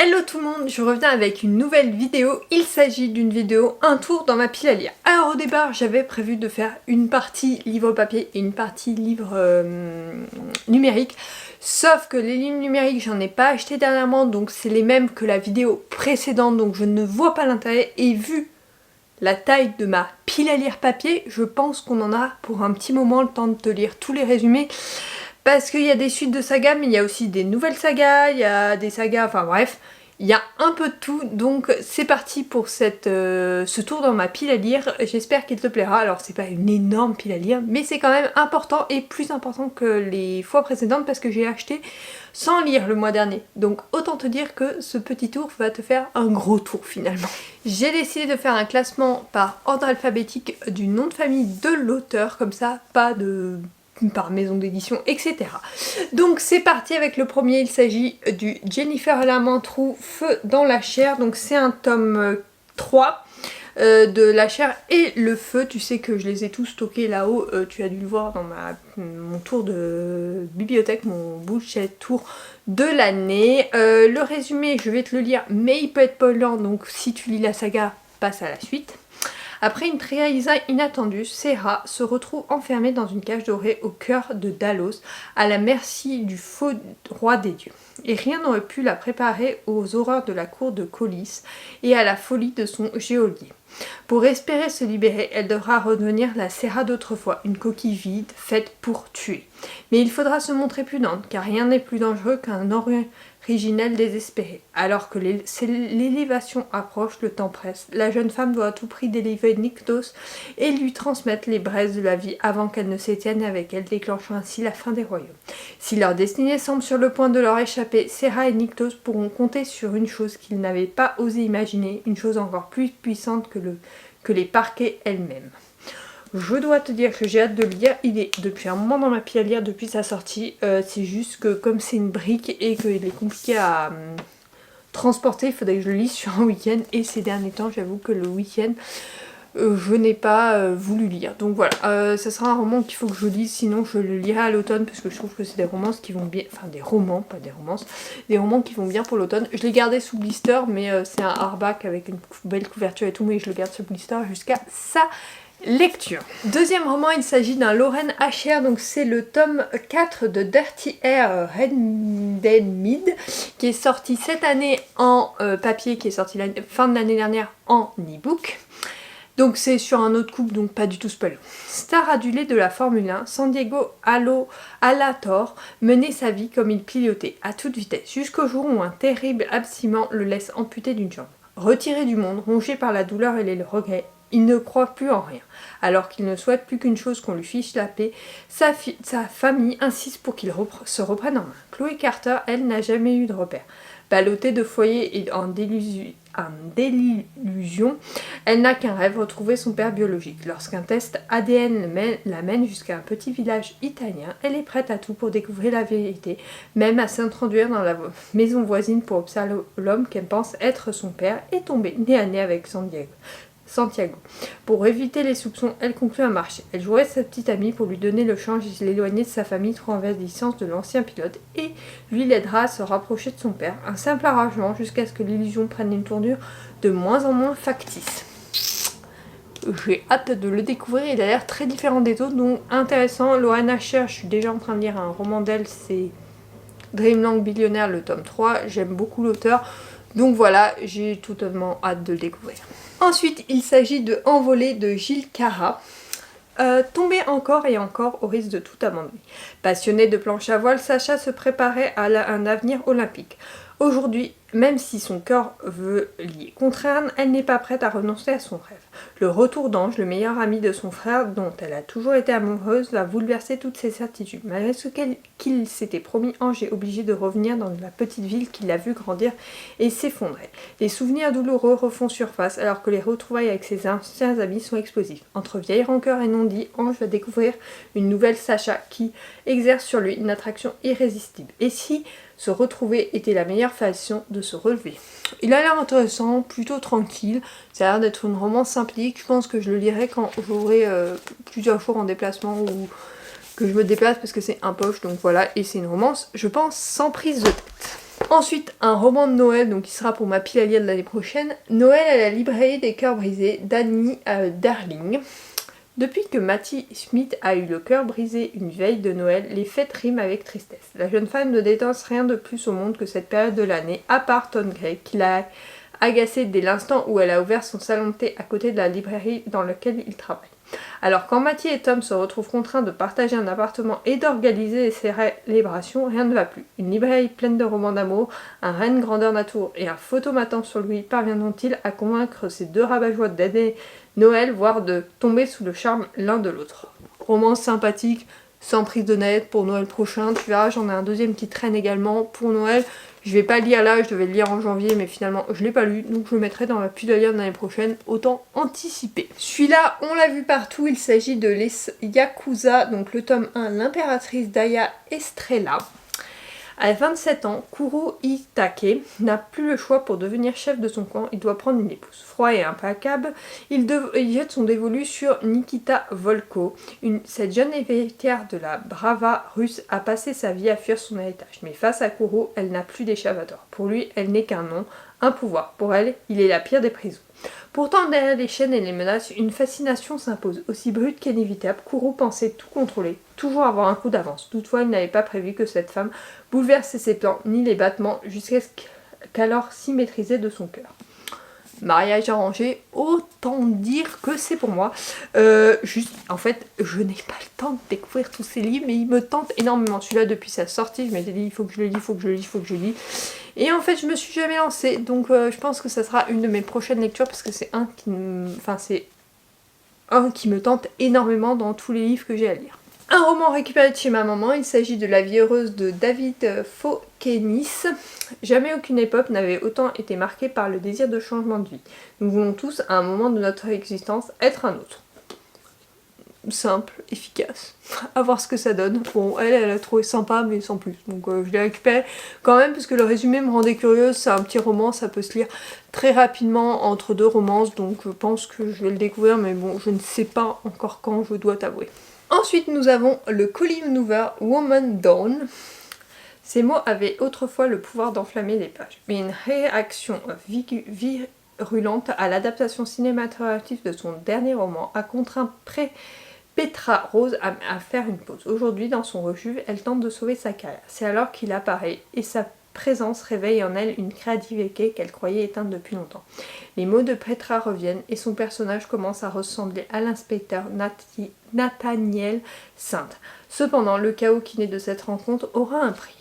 Hello tout le monde, je reviens avec une nouvelle vidéo. Il s'agit d'une vidéo, un tour dans ma pile à lire. Alors au départ j'avais prévu de faire une partie livre papier et une partie livre numérique. Sauf que les livres numériques j'en ai pas acheté dernièrement, donc c'est les mêmes que la vidéo précédente, donc je ne vois pas l'intérêt. Et vu la taille de ma pile à lire papier, je pense qu'on en a pour un petit moment le temps de lire tous les résumés. Parce qu'il y a des suites de sagas, mais il y a aussi des nouvelles sagas, il y a des sagas, enfin bref, il y a un peu de tout. Donc c'est parti pour ce tour dans ma pile à lire, j'espère qu'il te plaira. Alors c'est pas une énorme pile à lire, mais c'est quand même important et plus important que les fois précédentes parce que j'ai acheté sans lire le mois dernier. Donc autant te dire que ce petit tour va te faire un gros tour finalement. J'ai décidé de faire un classement par ordre alphabétique du nom de famille de l'auteur, comme ça, pas de... par maison d'édition, etc. Donc c'est parti avec le premier, il s'agit du Jennifer Lamantrou, Feu dans la chair. Donc c'est un tome 3 de La chair et le feu. Tu sais que je les ai tous stockés là-haut, tu as dû le voir dans mon tour de bibliothèque, mon budget tour de l'année. Le résumé, je vais te le lire, mais il peut être spoilant, donc si tu lis la saga, passe à la suite. Après une trahison inattendue, Serah se retrouve enfermée dans une cage dorée au cœur de Dalos, à la merci du faux roi des dieux. Et rien n'aurait pu la préparer aux horreurs de la cour de Colis et à la folie de son geôlier. Pour espérer se libérer, elle devra redevenir la Serah d'autrefois, une coquille vide, faite pour tuer. Mais il faudra se montrer prudente, car rien n'est plus dangereux qu'un originel désespéré. Alors que l'élévation approche, le temps presse. La jeune femme doit à tout prix délivrer Nyktos et lui transmettre les braises de la vie avant qu'elle ne s'éteigne avec elle, déclenchant ainsi la fin des royaumes. Si leur destinée semble sur le point de leur échapper, Serah et Nyktos pourront compter sur une chose qu'ils n'avaient pas osé imaginer, une chose encore plus puissante que les parquets elles-mêmes. Je dois te dire que j'ai hâte de le lire, il est depuis un moment dans ma pile à lire depuis sa sortie, c'est juste que comme c'est une brique et qu'il est compliqué à transporter, il faudrait que je le lise sur un week-end et ces derniers temps j'avoue que le week-end je n'ai pas voulu lire. Donc voilà, ça sera un roman qu'il faut que je lise, sinon je le lirai à l'automne parce que je trouve que c'est des romances qui vont bien, enfin des romans, pas des romances, des romans qui vont bien pour l'automne. Je l'ai gardé sous blister, mais c'est un hardback avec une belle couverture et tout, mais je le garde sous blister jusqu'à sa lecture. Deuxième roman, il s'agit d'un Lorraine Asher, donc c'est le tome 4 de Dirty Air Rended qui est sorti cette année en papier, qui est sorti fin de l'année dernière en e-book. Donc c'est sur un autre couple, donc pas du tout spoiler. Star adulé de la Formule 1, San Diego Alator menait sa vie comme il pilotait à toute vitesse, jusqu'au jour où un terrible absciment le laisse amputé d'une jambe. Retiré du monde, rongé par la douleur et les regrets, il ne croit plus en rien. Alors qu'il ne souhaite plus qu'une chose, qu'on lui fiche la paix, sa famille insiste pour qu'il se reprenne en main. Chloé Carter, elle, n'a jamais eu de repère. Ballottée de foyer et en désillusion, elle n'a qu'un rêve, retrouver son père biologique. Lorsqu'un test ADN l'amène jusqu'à un petit village italien, elle est prête à tout pour découvrir la vérité, même à s'introduire dans la maison voisine pour observer l'homme qu'elle pense être son père et tomber nez à nez avec Santiago. Pour éviter les soupçons, elle conclut un marché. Elle jouerait sa petite amie pour lui donner le change et l'éloigner de sa famille, trouvant licence de l'ancien pilote, et lui l'aidera à se rapprocher de son père. Un simple arrangement jusqu'à ce que l'illusion prenne une tournure de moins en moins factice. J'ai hâte de le découvrir, il a l'air très différent des autres, donc intéressant. Lorraine Asher, je suis déjà en train de lire un roman d'elle, c'est Dreamland Billionnaire, le tome 3, j'aime beaucoup l'auteur. Donc voilà, j'ai totalement hâte de le découvrir. Ensuite, il s'agit de Envolée de Gilles Cara. Tombée encore et encore au risque de tout abandonner. Passionnée de planche à voile, Sacha se préparait à un avenir olympique. Aujourd'hui, même si son cœur veut l'y contraindre, elle n'est pas prête à renoncer à son rêve. Le retour d'Ange, le meilleur ami de son frère dont elle a toujours été amoureuse, va bouleverser toutes ses certitudes. Malgré ce qu'il s'était promis, Ange est obligé de revenir dans la petite ville qu'il a vu grandir et s'effondrer. Les souvenirs douloureux refont surface alors que les retrouvailles avec ses anciens amis sont explosifs. Entre vieilles rancœurs et non-dits, Ange va découvrir une nouvelle Sacha qui exerce sur lui une attraction irrésistible. Et si se retrouver était la meilleure façon de se relever. Il a l'air intéressant, plutôt tranquille, ça a l'air d'être une romance simplique, je pense que je le lirai quand j'aurai plusieurs jours en déplacement ou que je me déplace parce que c'est un poche, donc voilà, et c'est une romance, je pense, sans prise de tête. Ensuite, un roman de Noël, donc qui sera pour ma pilalia de l'année prochaine. Noël à la librairie des cœurs brisés d'Annie Darling. Depuis que Mattie Smith a eu le cœur brisé une veille de Noël, les fêtes riment avec tristesse. La jeune femme ne déteste rien de plus au monde que cette période de l'année, à part Tom Gray, qui l'a agacée dès l'instant où elle a ouvert son salon de thé à côté de la librairie dans laquelle il travaille. Alors quand Mattie et Tom se retrouvent contraints de partager un appartement et d'organiser les célébrations, rien ne va plus. Une librairie pleine de romans d'amour, un reine grandeur nature et un photomaton sur lui parviendront-ils à convaincre ces deux rabat-joie d'aider Noël, voire de tomber sous le charme l'un de l'autre? Romance sympathique, sans prise de net pour Noël prochain, tu verras, j'en ai un deuxième qui traîne également pour Noël. Je vais pas le lire là, je devais le lire en janvier, mais finalement je l'ai pas lu, donc je le mettrai dans la pilalia de l'année prochaine, autant anticiper. Celui-là, on l'a vu partout, il s'agit de les Yakuza, donc le tome 1, l'impératrice Daya Estrella. À 27 ans, Kuro Itake n'a plus le choix pour devenir chef de son clan, il doit prendre une épouse. Froid et implacable, il jette son dévolu sur Nikita Volko. Cette jeune héritière de la Brava russe a passé sa vie à fuir son héritage. Mais face à Kuro, elle n'a plus d'échappatoire. Pour lui, elle n'est qu'un nom, un pouvoir. Pour elle, il est la pire des prisons. Pourtant, derrière les chaînes et les menaces, une fascination s'impose. Aussi brute qu'inévitable, Kuro pensait tout contrôler, toujours avoir un coup d'avance. Toutefois, il n'avait pas prévu que cette femme bouleversait ses plans, ni les battements, jusqu'à ce qu'alors s'y maîtrisait de son cœur. Mariage arrangé, autant dire que c'est pour moi. En fait, je n'ai pas le temps de découvrir tous ces livres, mais ils me tentent énormément. Celui-là, depuis sa sortie, je m'étais dit, il faut que je le lis, il faut que je le lis, il faut que je le lis. Et en fait, je me suis jamais lancée, donc je pense que ça sera une de mes prochaines lectures, parce que c'est un qui me tente énormément dans tous les livres que j'ai à lire. Un roman récupéré de chez ma maman, il s'agit de La vie heureuse de David Fokenis. Jamais aucune époque n'avait autant été marquée par le désir de changement de vie. Nous voulons tous, à un moment de notre existence, être un autre. Simple, efficace, à voir ce que ça donne. Bon, elle a trouvé sympa, mais sans plus. Donc je l'ai récupéré quand même, parce que le résumé me rendait curieuse. C'est un petit roman, ça peut se lire très rapidement entre deux romances, donc je pense que je vais le découvrir, mais bon, je ne sais pas encore quand, je dois t'avouer. Ensuite, nous avons le colis maneuver Woman Dawn. Ces mots avaient autrefois le pouvoir d'enflammer les pages, mais une réaction virulente à l'adaptation cinématographique de son dernier roman a contraint Petra Rose à faire une pause. Aujourd'hui, dans son refus, elle tente de sauver sa carrière. C'est alors qu'il apparaît et sa présence réveille en elle une créativité qu'elle croyait éteinte depuis longtemps. Les mots de Petra reviennent et son personnage commence à ressembler à l'inspecteur Nathaniel Sainte. Cependant, le chaos qui naît de cette rencontre aura un prix.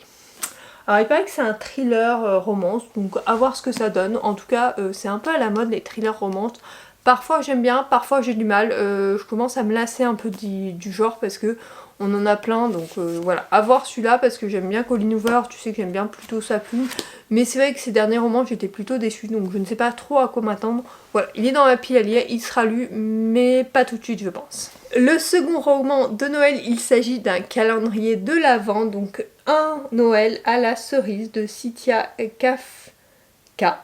Alors il paraît que c'est un thriller romance, donc à voir ce que ça donne. En tout cas, c'est un peu à la mode les thrillers romances. Parfois j'aime bien, parfois j'ai du mal. Je commence à me lasser un peu du genre parce que on en a plein, donc voilà. À voir celui-là parce que j'aime bien Colleen Hoover, tu sais que j'aime bien plutôt sa plume. Mais c'est vrai que ces derniers romans j'étais plutôt déçue, donc je ne sais pas trop à quoi m'attendre. Voilà, il est dans ma pile à lire, il sera lu, mais pas tout de suite je pense. Le second roman de Noël, il s'agit d'un calendrier de l'Avent, donc un Noël à la cerise de Cynthia Kafka.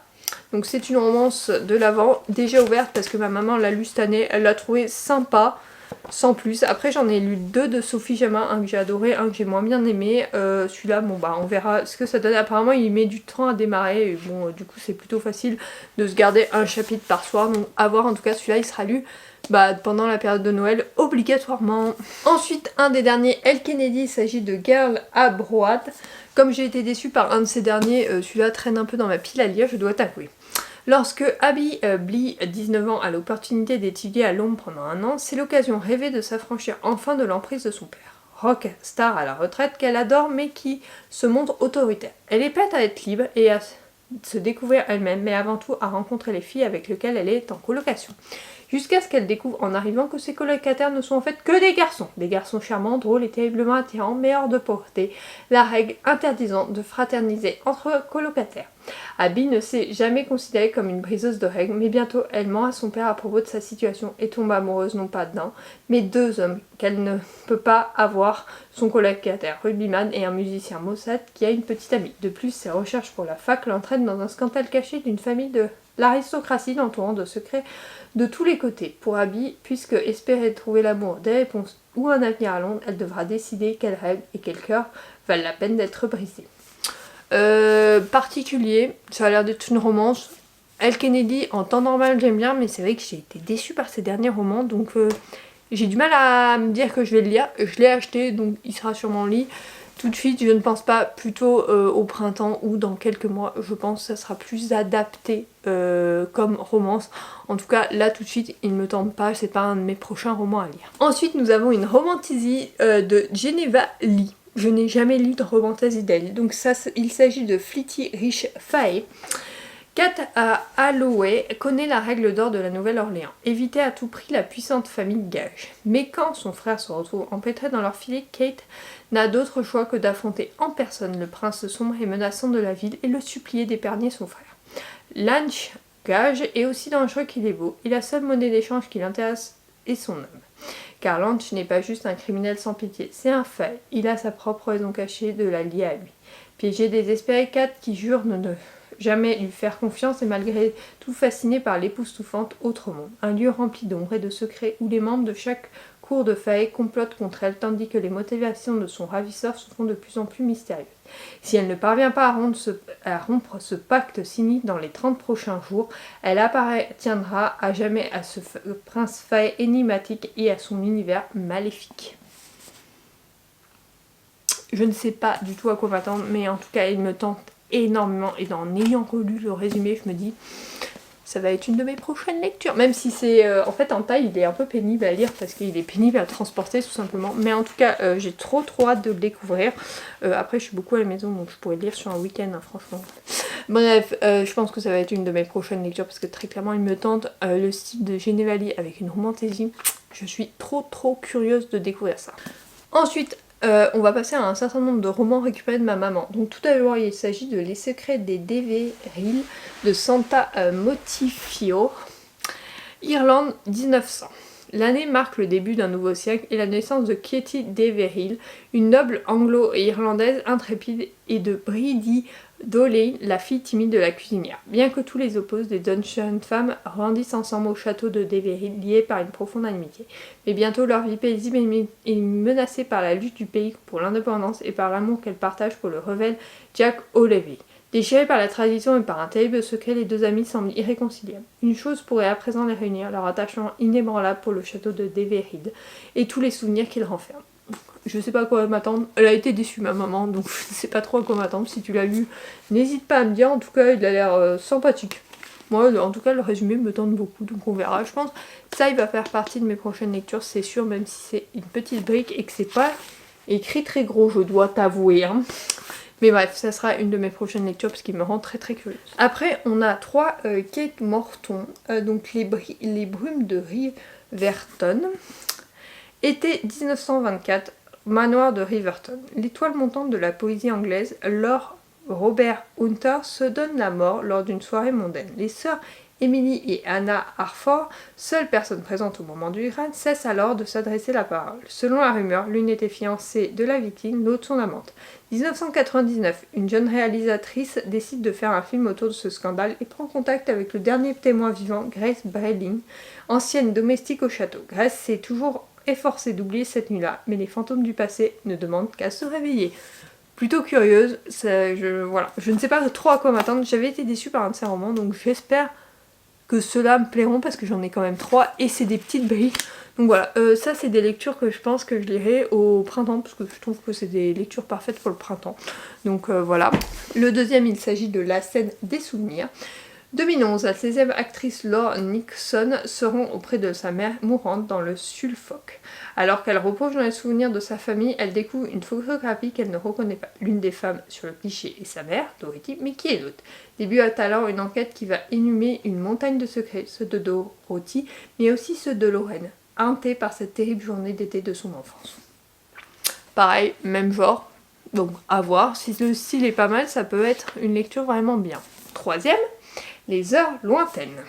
Donc c'est une romance de l'Avent, déjà ouverte parce que ma maman l'a lu cette année, elle l'a trouvé sympa, sans plus. Après j'en ai lu deux de Sophie Jamin, un que j'ai adoré, un que j'ai moins bien aimé. Celui-là, bon bah on verra ce que ça donne. Apparemment il met du temps à démarrer, et bon du coup c'est plutôt facile de se garder un chapitre par soir. Donc à voir, en tout cas celui-là il sera lu pendant la période de Noël, obligatoirement. Ensuite, un des derniers, Elle Kennedy, il s'agit de Girl Abroad. Comme j'ai été déçue par un de ces derniers, celui-là traîne un peu dans ma pile à lire, je dois t'avouer. Lorsque Abby Blee, 19 ans, a l'opportunité d'étudier à Londres pendant un an, c'est l'occasion rêvée de s'affranchir enfin de l'emprise de son père. Rock star à la retraite qu'elle adore mais qui se montre autoritaire. Elle est prête à être libre et à se découvrir elle-même, mais avant tout à rencontrer les filles avec lesquelles elle est en colocation. Jusqu'à ce qu'elle découvre en arrivant que ses colocataires ne sont en fait que des garçons charmants, drôles et terriblement attirants, mais hors de portée, la règle interdisant de fraterniser entre colocataires. Abby ne s'est jamais considérée comme une briseuse de règles, mais bientôt elle ment à son père à propos de sa situation et tombe amoureuse non pas d'un, mais deux hommes qu'elle ne peut pas avoir, son colocataire rugbyman et un musicien Mossad qui a une petite amie. De plus, ses recherches pour la fac l'entraînent dans un scandale caché d'une famille de l'aristocratie l'entourant de secrets de tous les côtés. Pour Abby, puisque espérer trouver l'amour, des réponses ou un avenir à Londres, elle devra décider quels rêves et quels cœurs valent la peine d'être brisés. Particulier, ça a l'air d'être une romance. Elle Kennedy, en temps normal j'aime bien, mais c'est vrai que j'ai été déçue par ses derniers romans, donc j'ai du mal à me dire que je vais le lire. Je l'ai acheté, donc il sera sur mon lit. Tout de suite, je ne pense pas, plutôt au printemps ou dans quelques mois, je pense que ça sera plus adapté comme romance. En tout cas, là tout de suite, il ne me tente pas, c'est pas un de mes prochains romans à lire. Ensuite, nous avons une romantasy de Geneva Lee. Je n'ai jamais lu de romantasy d'elle, donc ça, il s'agit de Fleety Rich Fae. Kate Holloway connaît la règle d'or de la Nouvelle-Orléans, éviter à tout prix la puissante famille Gage. Mais quand son frère se retrouve empêtré dans leur filet, Kate n'a d'autre choix que d'affronter en personne le prince sombre et menaçant de la ville et le supplier d'épargner son frère. Lange Gage est aussi dangereux qu'il est beau, et la seule monnaie d'échange qui l'intéresse est son homme. Car Lange n'est pas juste un criminel sans pitié, c'est un fait, il a sa propre raison cachée de la lier à lui. Piégé, désespéré, Kate qui jure ne jamais lui faire confiance et malgré tout fasciné par l'époustouflante Autre Monde, un lieu rempli d'ombre et de secrets où les membres de chaque cour de faille complotent contre elle tandis que les motivations de son ravisseur se font de plus en plus mystérieuses. Si elle ne parvient pas à rompre ce pacte signé dans les 30 prochains jours, elle appartiendra à jamais à ce prince faille énigmatique et à son univers maléfique. Je ne sais pas du tout à quoi m'attendre, mais en tout cas il me tente énormément et en ayant relu le résumé je me dis ça va être une de mes prochaines lectures, même si c'est en fait en taille il est un peu pénible à lire parce qu'il est pénible à transporter tout simplement, mais en tout cas j'ai trop hâte de le découvrir. Après je suis beaucoup à la maison donc je pourrais le lire sur un week-end hein, franchement. Bref, je pense que ça va être une de mes prochaines lectures parce que très clairement il me tente. Le style de Geneva Lee avec une romantasy, je suis trop curieuse de découvrir ça. Ensuite on va passer à un certain nombre de romans récupérés de ma maman. Donc tout d'abord il s'agit de Les secrets des Deveril de Santa Montefiore, Irlande 1900. L'année marque le début d'un nouveau siècle et la naissance de Katie Deveril, une noble anglo-irlandaise intrépide, et de Bridie Dowling, la fille timide de la cuisinière. Bien que tous les opposent, les deux jeunes femmes grandissent ensemble au château de Deveril, liées par une profonde amitié. Mais bientôt leur vie paisible est menacée par la lutte du pays pour l'indépendance et par l'amour qu'elle partage pour le rebelle Jack O'Leary. Déchirés par la tradition et par un terrible secret, les deux amis semblent irréconciliables. Une chose pourrait à présent les réunir, leur attachement inébranlable pour le château de Deveril et tous les souvenirs qu'il renferme. Je sais pas à quoi m'attendre, elle a été déçue ma maman, donc je ne sais pas trop à quoi m'attendre. Si tu l'as lu, n'hésite pas à me dire, en tout cas il a l'air sympathique. Moi en tout cas le résumé me tente beaucoup, donc on verra. Je pense que ça il va faire partie de mes prochaines lectures, c'est sûr, même si c'est une petite brique et que c'est pas écrit très gros, je dois t'avouer. Hein. Mais bref, ça sera une de mes prochaines lectures parce qu'il me rend très curieuse. Après, on a 3 Kate Morton, donc les brumes de Riverton. Été 1924, manoir de Riverton. L'étoile montante de la poésie anglaise, Lord Robert Hunter, se donne la mort lors d'une soirée mondaine. Les sœurs Emily et Anna Harford, seules personnes présentes au moment du crime, cessent alors de s'adresser la parole. Selon la rumeur, l'une était fiancée de la victime, l'autre son amante. 1999, une jeune réalisatrice décide de faire un film autour de ce scandale et prend contact avec le dernier témoin vivant, Grace Brayling, ancienne domestique au château. Grace s'est toujours efforcée d'oublier cette nuit-là, mais les fantômes du passé ne demandent qu'à se réveiller. Plutôt curieuse, je ne sais pas trop à quoi m'attendre. J'avais été déçue par un de ces romans, donc j'espère que ceux-là me plairont parce que j'en ai quand même 3 et c'est des petites briques. Donc voilà, ça c'est des lectures que je pense que je lirai au printemps parce que je trouve que c'est des lectures parfaites pour le printemps. Donc voilà. Le deuxième, il s'agit de La scène des souvenirs. 2011, la 16e actrice Laura Nixon se rend auprès de sa mère mourante dans le Suffolk. Alors qu'elle repose dans les souvenirs de sa famille, elle découvre une photographie qu'elle ne reconnaît pas. L'une des femmes sur le cliché est sa mère, Dorothy, mais qui est l'autre? Débute alors une enquête qui va inhumer une montagne de secrets, ceux de Dorothy, mais aussi ceux de Lorraine, hantée par cette terrible journée d'été de son enfance. Pareil, même genre, donc à voir. Si le style est pas mal, ça peut être une lecture vraiment bien. Troisième, Les heures lointaines.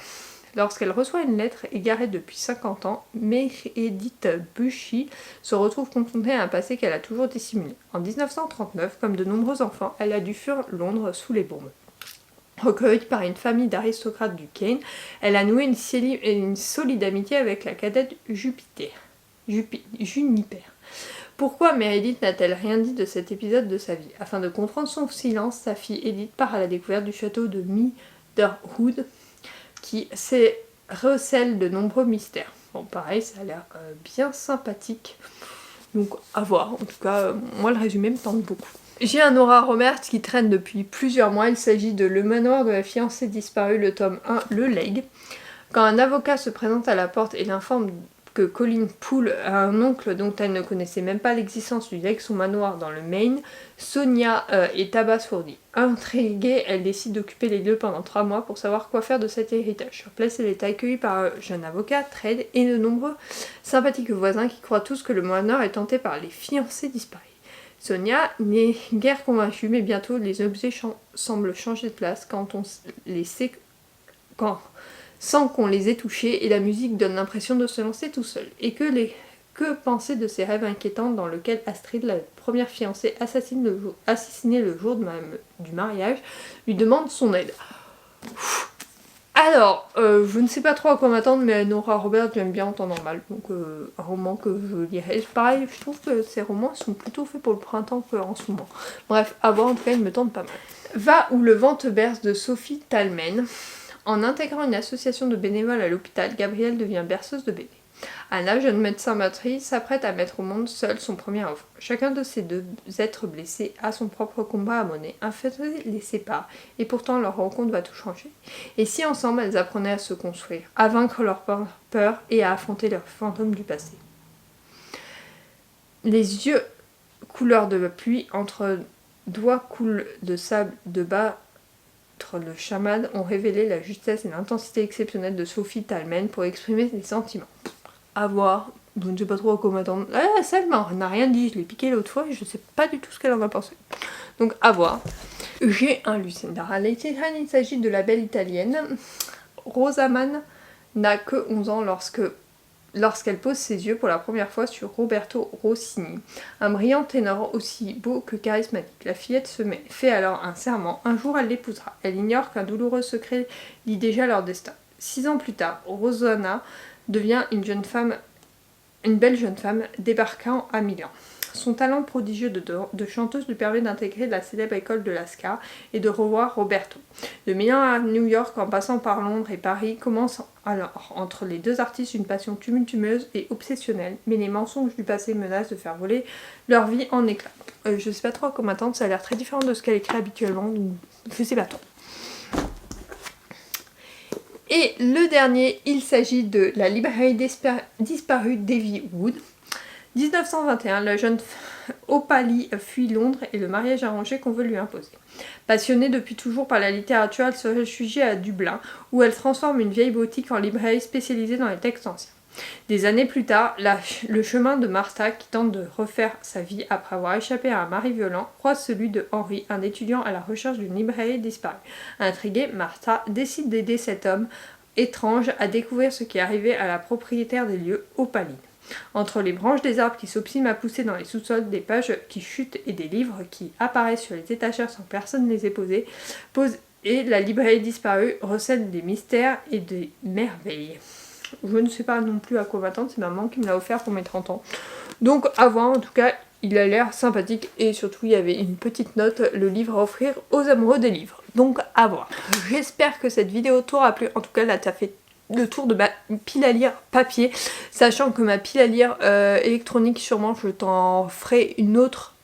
Lorsqu'elle reçoit une lettre égarée depuis 50 ans, Meredith Bushy se retrouve confrontée à un passé qu'elle a toujours dissimulé. En 1939, comme de nombreux enfants, elle a dû fuir Londres sous les bombes. Recueillie par une famille d'aristocrates du Kane, elle a noué une solide amitié avec la cadette Juniper. Pourquoi Meredith n'a-t-elle rien dit de cet épisode de sa vie? Afin de comprendre son silence, sa fille Edith part à la découverte du château de Mitherhood, qui recèle de nombreux mystères. Bon, pareil, ça a l'air bien sympathique. Donc, à voir. En tout cas, moi, le résumé me tente beaucoup. J'ai un Nora Roberts qui traîne depuis plusieurs mois. Il s'agit de Le manoir de la fiancée disparue, le tome 1, Le Legs. Quand un avocat se présente à la porte et l'informe que Colleen Poole a un oncle dont elle ne connaissait même pas l'existence, lui lègue son manoir dans le Maine, Sonia est abasourdie. Intriguée, elle décide d'occuper les lieux pendant 3 mois pour savoir quoi faire de cet héritage. Sur place, elle est accueillie par un jeune avocat, Trade, et de nombreux sympathiques voisins qui croient tous que le manoir est tenté par les fiancés disparus. Sonia n'est guère convaincue, mais bientôt les objets semblent changer de place sans qu'on les ait touchés, et la musique donne l'impression de se lancer tout seul. Et que penser de ces rêves inquiétants dans lesquels Astrid, la première fiancée assassinée le jour du mariage, lui demande son aide? Alors, je ne sais pas trop à quoi m'attendre, mais Nora Roberts, j'aime bien en temps normal, donc un roman que je lirai. Pareil, je trouve que ces romans sont plutôt faits pour le printemps qu'en ce moment. Bref, à voir, en tout cas, ils me tentent pas mal. Va où le vent te berce de Sophie Talman. En intégrant une association de bénévoles à l'hôpital, Gabrielle devient berceuse de bébés. Anna, jeune médecin matrice, s'apprête à mettre au monde seul son premier enfant. Chacun de ces deux êtres blessés a son propre combat à mener. Un fait les sépare, et pourtant leur rencontre va tout changer. Et si ensemble elles apprenaient à se construire, à vaincre leur peur et à affronter leurs fantômes du passé. Les yeux couleur de pluie, entre doigts coulent de sable de bas le chaman ont révélé la justesse et l'intensité exceptionnelle de Sophie Talman pour exprimer ses sentiments. À voir, je ne sais pas trop à quoi m'attendre. Selma n'a rien dit, je l'ai piqué l'autre fois et je ne sais pas du tout ce qu'elle en a pensé. Donc à voir. J'ai un Lucinda Related, il s'agit de la belle italienne. Rosamund n'a que 11 ans lorsqu'elle pose ses yeux pour la première fois sur Roberto Rossini, un brillant ténor aussi beau que charismatique. La fillette fait alors un serment, un jour elle l'épousera. Elle ignore qu'un douloureux secret lie déjà leur destin. 6 ans plus tard, Rosanna devient une belle jeune femme débarquant à Milan. Son talent prodigieux de chanteuse lui permet d'intégrer la célèbre école de Lascar et de revoir Roberto. De Milan à New York, en passant par Londres et Paris, commence alors entre les deux artistes une passion tumultueuse et obsessionnelle, mais les mensonges du passé menacent de faire voler leur vie en éclats. Je sais pas trop à quoi m'attendre, ça a l'air très différent de ce qu'elle écrit habituellement, donc je sais pas trop. Et le dernier, il s'agit de La librairie disparue d'Evie Wood. 1921, la jeune Opalie fuit Londres et le mariage arrangé qu'on veut lui imposer. Passionnée depuis toujours par la littérature, elle se réfugie à Dublin, où elle transforme une vieille boutique en librairie spécialisée dans les textes anciens. Des années plus tard, le chemin de Martha, qui tente de refaire sa vie après avoir échappé à un mari violent, croise celui de Henry, un étudiant à la recherche d'une librairie disparue. Intriguée, Martha décide d'aider cet homme étrange à découvrir ce qui est arrivé à la propriétaire des lieux, Opalie. Entre les branches des arbres qui s'obstiment à pousser dans les sous-sols, des pages qui chutent et des livres qui apparaissent sur les étagères sans personne les ait posés, et la librairie disparue recèle des mystères et des merveilles. Je ne sais pas non plus à quoi m'attendre, c'est maman qui me l'a offert pour mes 30 ans. Donc à voir, en tout cas, il a l'air sympathique et surtout il y avait une petite note, le livre à offrir aux amoureux des livres. Donc à voir. J'espère que cette vidéo t'aura plu, en tout cas là t'as fait le tour de ma pile à lire papier, sachant que ma pile à lire électronique, sûrement je t'en ferai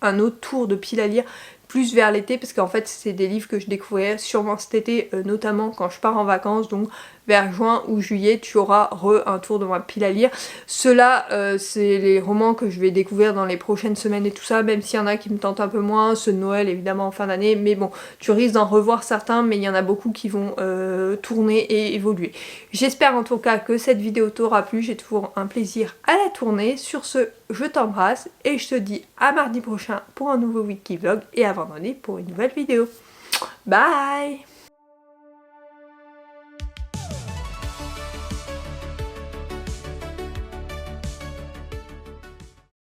un autre tour de pile à lire plus vers l'été, parce qu'en fait c'est des livres que je découvrirai sûrement cet été, notamment quand je pars en vacances, donc vers juin ou juillet tu auras un tour de ma pile à lire. Ceux-là c'est les romans que je vais découvrir dans les prochaines semaines et tout ça, même s'il y en a qui me tentent un peu moins, ceux de Noël évidemment en fin d'année, mais bon, tu risques d'en revoir certains, mais il y en a beaucoup qui vont tourner et évoluer. J'espère en tout cas que cette vidéo t'aura plu, j'ai toujours un plaisir à la tourner. Sur ce, je t'embrasse et je te dis à mardi prochain pour un nouveau Wiki Vlog et à vendredi pour une nouvelle vidéo. Bye!